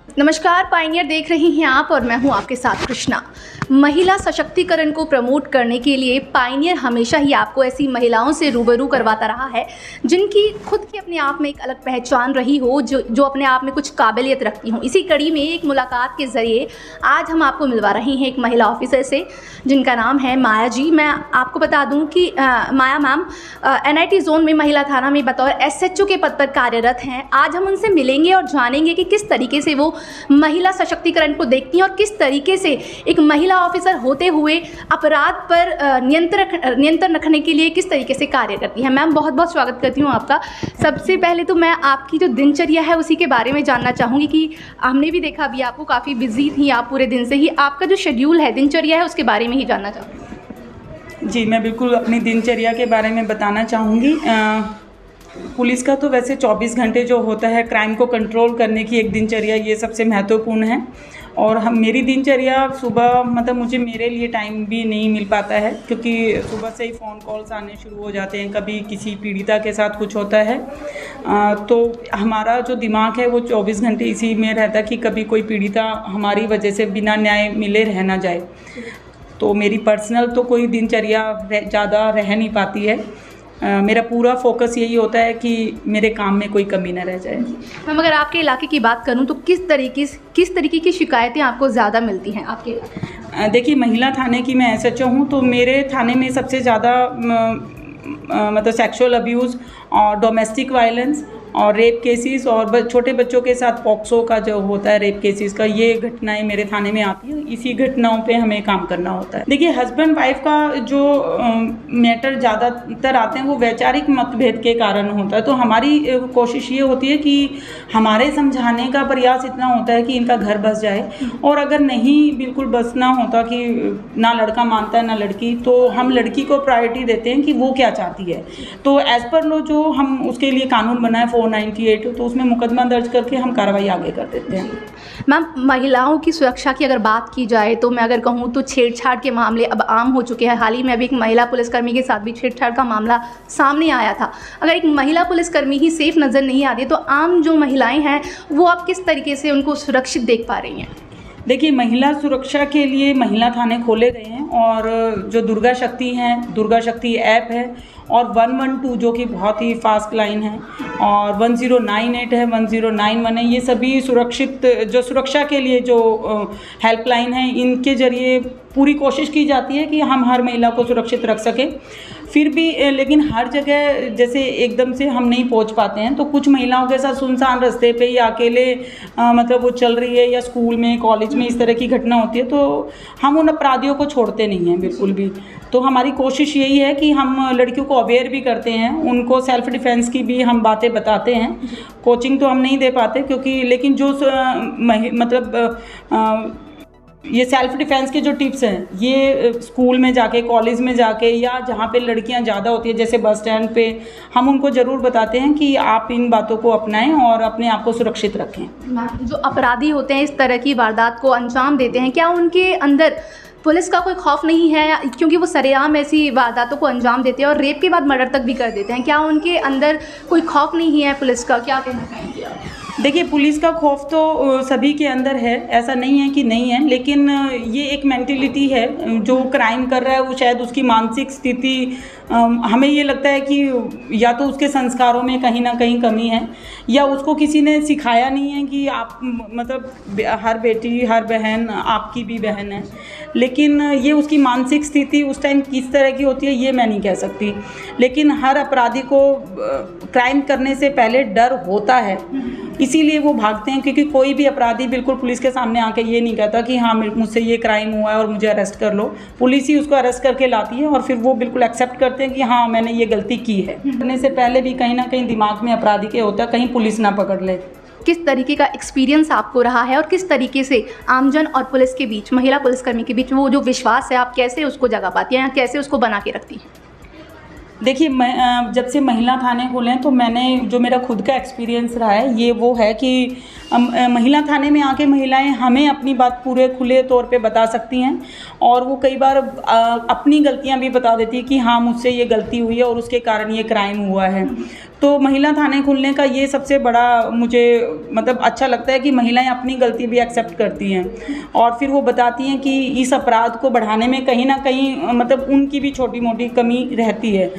नमस्कार, पायनियर देख रही हैं आप और मैं हूं आपके साथ कृष्णा। महिला सशक्तिकरण को प्रमोट करने के लिए पायनियर हमेशा ही आपको ऐसी महिलाओं से रूबरू करवाता रहा है जिनकी खुद की अपने आप में एक अलग पहचान रही हो, जो अपने आप में कुछ काबिलियत रखती हों। इसी कड़ी में एक मुलाकात के ज़रिए आज हम आपको मिलवा रहे हैं एक महिला ऑफिसर से जिनका नाम है माया जी। मैं आपको बता दूं कि माया मैम NIT जोन में महिला थाना में बतौर SHO के पद पर कार्यरत हैं। आज हम उनसे मिलेंगे और जानेंगे कि किस तरीके से वो महिला सशक्तिकरण को देखती हैं और किस तरीके से एक महिला ऑफिसर होते हुए अपराध पर नियंत्रण रखने के लिए किस तरीके से कार्य करती है। मैम, बहुत बहुत स्वागत करती हूँ आपका। सबसे पहले तो मैं आपकी जो दिनचर्या है उसी के बारे में जानना चाहूँगी कि हमने भी देखा अभी आपको काफ़ी बिजी थी आप पूरे दिन से ही। आपका जो शेड्यूल है, दिनचर्या है, उसके बारे में ही जानना चाहूँगी। जी, मैं बिल्कुल अपनी दिनचर्या के बारे में बताना चाहूँगी। पुलिस का तो वैसे 24 घंटे जो होता है क्राइम को कंट्रोल करने की एक दिनचर्या, ये सबसे महत्वपूर्ण है। और मेरी दिनचर्या सुबह मतलब मुझे मेरे लिए टाइम भी नहीं मिल पाता है क्योंकि सुबह से ही फ़ोन कॉल्स आने शुरू हो जाते हैं। कभी किसी पीड़िता के साथ कुछ होता है तो हमारा जो दिमाग है वो 24 घंटे इसी में रहता है कि कभी कोई पीड़िता हमारी वजह से बिना न्याय मिले रह ना जाए। तो मेरी पर्सनल तो कोई दिनचर्या ज़्यादा रह नहीं पाती है। मेरा पूरा फोकस यही होता है कि मेरे काम में कोई कमी ना रह जाए। मैम, अगर आपके इलाके की बात करूं तो किस तरीके की शिकायतें आपको ज़्यादा मिलती हैं आपके इलाके? देखिए, महिला थाने की मैं SHO हूँ तो मेरे थाने में सबसे ज़्यादा मतलब सेक्सुअल अब्यूज़ और डोमेस्टिक वायलेंस और रेप केसेस और छोटे बच्चों के साथ पॉक्सो का जो होता है रेप केसेस का, ये घटनाएं मेरे थाने में आती हैं। इसी घटनाओं पे हमें काम करना होता है। देखिए, हस्बैंड वाइफ का जो मैटर ज़्यादातर आते हैं वो वैचारिक मतभेद के कारण होता है। तो हमारी कोशिश ये होती है कि हमारे समझाने का प्रयास इतना होता है कि इनका घर बस जाए, और अगर नहीं बिल्कुल बसना होता कि ना लड़का मानता है ना लड़की, तो हम लड़की को प्रायोरिटी देते हैं कि वो क्या चाहती है। तो एज़ पर लो जो हम उसके लिए कानून बनाए 498, तो उसमें मुकदमा दर्ज करके हम कार्रवाई आगे कर देते हैं। मैम, महिलाओं की सुरक्षा की अगर बात की जाए तो मैं अगर कहूँ तो छेड़छाड़ के मामले अब आम हो चुके हैं। हाल ही में अभी एक महिला पुलिसकर्मी के साथ भी छेड़छाड़ का मामला सामने आया था। अगर एक महिला पुलिसकर्मी ही सेफ नज़र नहीं आती तो आम जो महिलाएं हैं वो आप किस तरीके से उनको सुरक्षित देख पा रही हैं? देखिए, महिला सुरक्षा के लिए महिला थाने खोले गए हैं और जो दुर्गा शक्ति हैं, दुर्गा शक्ति ऐप है और 112 जो कि बहुत ही फास्ट लाइन है, और 1098 है, 1091 है। ये सभी सुरक्षा के लिए जो हेल्पलाइन है, इनके ज़रिए पूरी कोशिश की जाती है कि हम हर महिला को सुरक्षित रख सकें। फिर भी लेकिन हर जगह जैसे एकदम से हम नहीं पहुंच पाते हैं, तो कुछ महिलाओं के साथ सुनसान रास्ते पे या अकेले मतलब वो चल रही है या स्कूल में कॉलेज में इस तरह की घटना होती है, तो हम उन अपराधियों को छोड़ते नहीं हैं बिल्कुल भी। तो हमारी कोशिश यही है कि हम लड़कियों को अवेयर भी करते हैं, उनको सेल्फ़ डिफेंस की भी हम बातें बताते हैं। कोचिंग तो हम नहीं दे पाते क्योंकि, लेकिन जो मतलब ये सेल्फ़ डिफेंस के जो टिप्स हैं, ये स्कूल में जाके, कॉलेज में जाके, या जहाँ पे लड़कियाँ ज़्यादा होती है जैसे बस स्टैंड पे, हम उनको ज़रूर बताते हैं कि आप इन बातों को अपनाएं और अपने आप को सुरक्षित रखें। जो अपराधी होते हैं, इस तरह की वारदात को अंजाम देते हैं, क्या उनके अंदर पुलिस का कोई खौफ नहीं है? क्योंकि वो सरेआम ऐसी वारदातों को अंजाम देते हैं और रेप के बाद मर्डर तक भी कर देते हैं। क्या उनके अंदर कोई खौफ नहीं है पुलिस का? क्या कहना चाहेंगे आप? देखिए, पुलिस का खौफ तो सभी के अंदर है, ऐसा नहीं है कि नहीं है, लेकिन ये एक मेंटिलिटी है। जो क्राइम कर रहा है वो शायद उसकी मानसिक स्थिति, हमें ये लगता है कि या तो उसके संस्कारों में कहीं ना कहीं कमी है, या उसको किसी ने सिखाया नहीं है कि आप मतलब हर बेटी, हर बहन आपकी भी बहन है। लेकिन ये उसकी मानसिक स्थिति उस टाइम किस तरह की होती है ये मैं नहीं कह सकती। लेकिन हर अपराधी को क्राइम करने से पहले डर होता है, इसीलिए वो भागते हैं। क्योंकि कोई भी अपराधी बिल्कुल पुलिस के सामने आके ये नहीं कहता कि हाँ मुझसे ये क्राइम हुआ है और मुझे अरेस्ट कर लो। पुलिस ही उसको अरेस्ट करके लाती है और फिर वो बिल्कुल एक्सेप्ट करते हैं कि हाँ मैंने ये गलती की है। करने से पहले भी कहीं ना कहीं दिमाग में अपराधी के होता है, कहीं पुलिस ना पकड़ ले। किस तरीके का एक्सपीरियंस आपको रहा है और किस तरीके से आमजन और पुलिस के बीच, महिला पुलिसकर्मी के बीच वो जो विश्वास है, आप कैसे उसको जगा पाती हैं या कैसे उसको बना के रखती हैं? देखिए, मैं जब से महिला थाने खोले हैं तो मैंने जो मेरा खुद का एक्सपीरियंस रहा है ये वो है कि महिला थाने में आके महिलाएं हमें अपनी बात पूरे खुले तौर पे बता सकती हैं, और वो कई बार अपनी गलतियां भी बता देती है कि हाँ मुझसे ये गलती हुई है और उसके कारण ये क्राइम हुआ है। तो महिला थाने खुलने का ये सबसे बड़ा मुझे मतलब अच्छा लगता है कि महिलाएं अपनी गलती भी एक्सेप्ट करती हैं और फिर वो बताती हैं कि इस अपराध को बढ़ाने में कहीं ना कहीं मतलब उनकी भी छोटी मोटी कमी रहती है।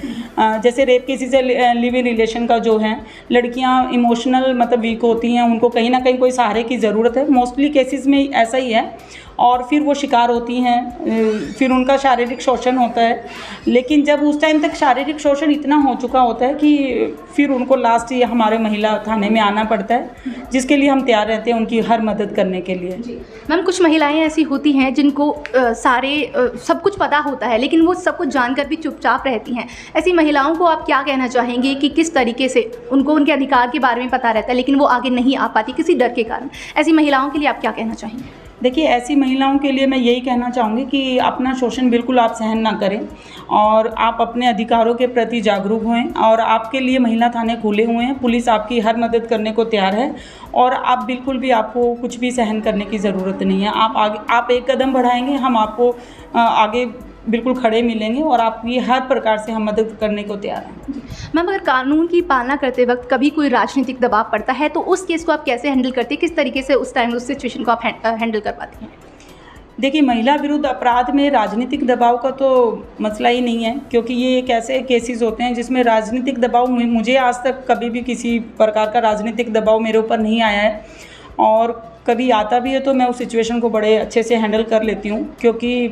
जैसे रेप केसेस से लिव इन रिलेशन का जो है, लड़कियां इमोशनल मतलब वीक होती हैं, उनको कहीं ना कहीं कोई सहारे की ज़रूरत है, मोस्टली केसेस में ऐसा ही है, और फिर वो शिकार होती हैं, फिर उनका शारीरिक शोषण होता है। लेकिन जब उस टाइम तक शारीरिक शोषण इतना हो चुका होता है कि फिर उनको लास्ट ये हमारे महिला थाने में आना पड़ता है, जिसके लिए हम तैयार रहते हैं उनकी हर मदद करने के लिए। मैम, कुछ महिलाएं ऐसी होती हैं जिनको सब कुछ पता होता है, लेकिन वो सब कुछ जानकर भी चुपचाप रहती हैं। ऐसी महिलाओं को आप क्या कहना चाहेंगे कि किस तरीके से उनको उनके अधिकार के बारे में पता रहता है लेकिन वो आगे नहीं आ पाती किसी डर के कारण? ऐसी महिलाओं के लिए आप क्या कहना चाहेंगे? देखिए, ऐसी महिलाओं के लिए मैं यही कहना चाहूँगी कि अपना शोषण बिल्कुल आप सहन ना करें और आप अपने अधिकारों के प्रति जागरूक हों, और आपके लिए महिला थाने खुले हुए हैं, पुलिस आपकी हर मदद करने को तैयार है, और आप बिल्कुल भी आपको कुछ भी सहन करने की ज़रूरत नहीं है। आप एक कदम बढ़ाएंगे, हम आपको आगे बिल्कुल खड़े मिलेंगे और आपकी हर प्रकार से हम मदद करने को तैयार हैं। मैम, अगर कानून की पालना करते वक्त कभी कोई राजनीतिक दबाव पड़ता है तो उस केस को आप कैसे हैंडल करते हैं? किस तरीके से उस टाइम उस सिचुएशन को आप हैंडल कर पाती हैं? देखिए, महिला विरुद्ध अपराध में राजनीतिक दबाव का तो मसला ही नहीं है, क्योंकि ये एक ऐसे केसेस होते हैं जिसमें राजनीतिक दबाव, मुझे आज तक कभी भी किसी प्रकार का राजनीतिक दबाव मेरे ऊपर नहीं आया है, और कभी आता भी है तो मैं उस सिचुएशन को बड़े अच्छे से हैंडल कर लेती हूँ, क्योंकि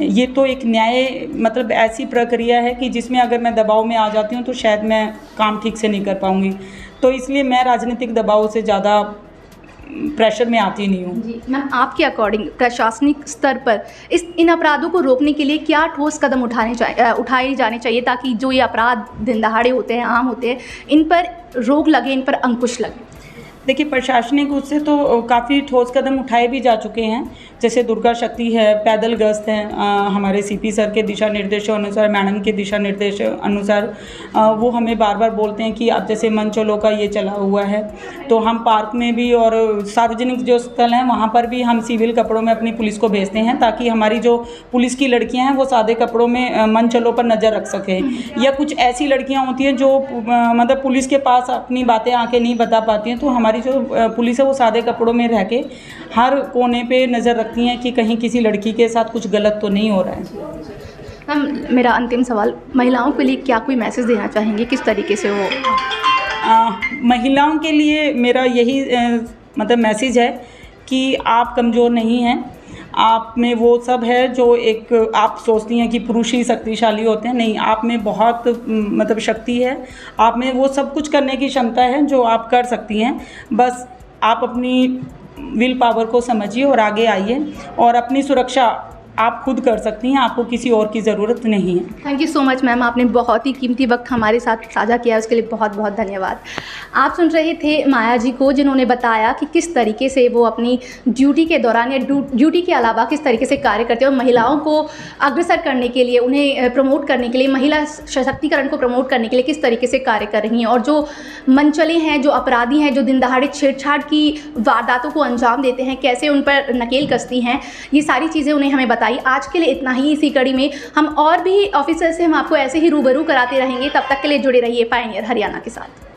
ये तो एक न्याय मतलब ऐसी प्रक्रिया है कि जिसमें अगर मैं दबाव में आ जाती हूँ तो शायद मैं काम ठीक से नहीं कर पाऊँगी, तो इसलिए मैं राजनीतिक दबाव से ज़्यादा प्रेशर में आती नहीं हूँ। जी मैम, आपके अकॉर्डिंग प्रशासनिक स्तर पर इन अपराधों को रोकने के लिए क्या ठोस कदम उठाए जाने चाहिए ताकि जो ये अपराध दिन दहाड़े होते हैं, आम होते हैं, इन पर रोक लगे, इन पर अंकुश लगे? देखिए, प्रशासनिक उससे तो काफ़ी ठोस कदम उठाए भी जा चुके हैं, जैसे दुर्गा शक्ति है, पैदल गश्त है, हमारे सीपी सर के दिशा निर्देशों अनुसार, मैडम के दिशा निर्देश अनुसार वो हमें बार बार बोलते हैं कि अब जैसे मन चलो का ये चला हुआ है, तो हम पार्क में भी और सार्वजनिक जो स्थल हैं वहाँ पर भी हम सिविल कपड़ों में अपनी पुलिस को भेजते हैं, ताकि हमारी जो पुलिस की लड़कियाँ हैं वो सादे कपड़ों में मन चलो पर नज़र रख सकें। या कुछ ऐसी लड़कियाँ होती हैं जो मतलब पुलिस के पास अपनी बातें आके नहीं बता पाती हैं, तो हमारी जो पुलिस है वो सादे कपड़ों में रह के हर कोने पे नज़र रखती हैं कि कहीं किसी लड़की के साथ कुछ गलत तो नहीं हो रहा है। मैम, मेरा अंतिम सवाल, महिलाओं के लिए क्या कोई मैसेज देना चाहेंगे? किस तरीके से वो महिलाओं के लिए मेरा यही मतलब मैसेज है कि आप कमज़ोर नहीं हैं, आप में वो सब है जो एक आप सोचती हैं कि पुरुष ही शक्तिशाली होते हैं, नहीं, आप में बहुत मतलब शक्ति है, आप में वो सब कुछ करने की क्षमता है जो आप कर सकती हैं। बस आप अपनी विल पावर को समझिए और आगे आइए, और अपनी सुरक्षा आप खुद कर सकती हैं, आपको किसी और की ज़रूरत नहीं है। Thank you so much ma'am, आपने बहुत ही कीमती वक्त हमारे साथ साझा किया, उसके लिए बहुत बहुत धन्यवाद। आप सुन रहे थे माया जी को, जिन्होंने बताया कि किस तरीके से वो अपनी ड्यूटी के दौरान या ड्यूटी के अलावा किस तरीके से कार्य करते हैं और महिलाओं को अग्रसर करने के लिए, उन्हें प्रमोट करने के लिए, महिला सशक्तिकरण को प्रमोट करने के लिए किस तरीके से कार्य कर रही हैं। और जो मनचले हैं, जो अपराधी हैं, जो दिन दहाड़े छेड़छाड़ की वारदातों को अंजाम देते हैं, कैसे उन पर नकेल कसती हैं, ये सारी चीज़ें उन्हें हमें बताई। आज के लिए इतना ही। इसी कड़ी में हम और भी ऑफिसर से हम आपको ऐसे ही रूबरू कराते रहेंगे। तब तक के लिए जुड़े रहिए पायनियर हरियाणा के साथ।